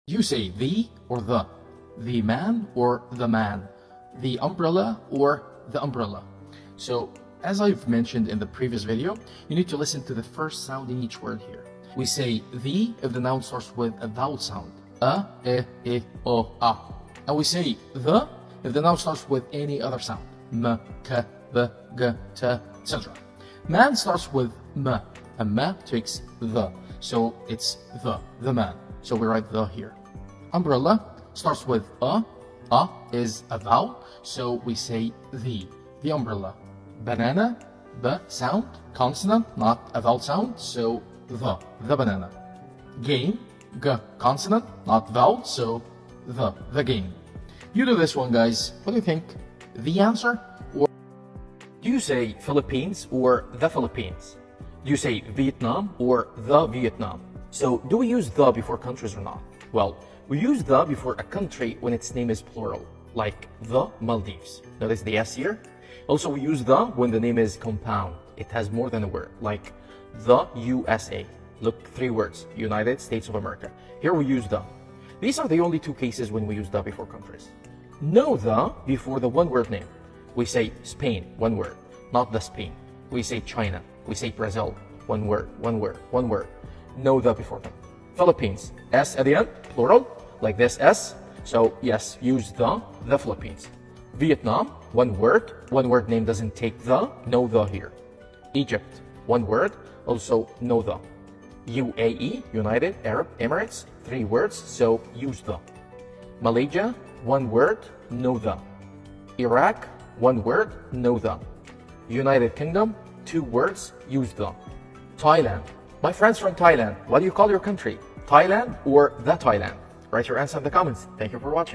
Do you say the or the man or the man, the umbrella or the umbrella? So as I've mentioned in the previous video, you need to listen to the first sound in each word here. We say the if the noun starts with a vowel sound, a, e, o, a. And we say the if the noun starts with any other sound, m, k, b, g, t, etc. Man starts with m, and ma takes the, so it's the man. So we write the here. Umbrella starts with a is a vowel, so we say the umbrella. Banana, b sound, consonant, not a vowel sound, so the banana. Game, g consonant, not vowel, so the game. You do this one, guys. What do you think? The answer? Or do you say Philippines or the Philippines? Do you say Vietnam or the Vietnam? So do we use the before countries or not? Well, we use the before a country when its name is plural, like the Maldives. Notice the S here. Also, we use the when the name is compound. It has more than a word, like the USA. Look, 3 words, United States of America. Here we use the. These are the only 2 cases when we use the before countries. No the before the one-word name. We say Spain, 1 word, not the Spain. We say China. We say Brazil, 1 word, 1 word, 1 word. No the before them. Philippines, S at the end, plural, like this S. So yes, use the Philippines. Vietnam, 1 word name doesn't take the, no the here. Egypt, 1 word, also no the. UAE, United Arab Emirates, 3 words, so use the. Malaysia, 1 word, no the. Iraq, 1 word, no the. United Kingdom, 2 words, use the. Thailand. My friends from Thailand, what do you call your country? Thailand or the Thailand? Write your answer in the comments. Thank you for watching.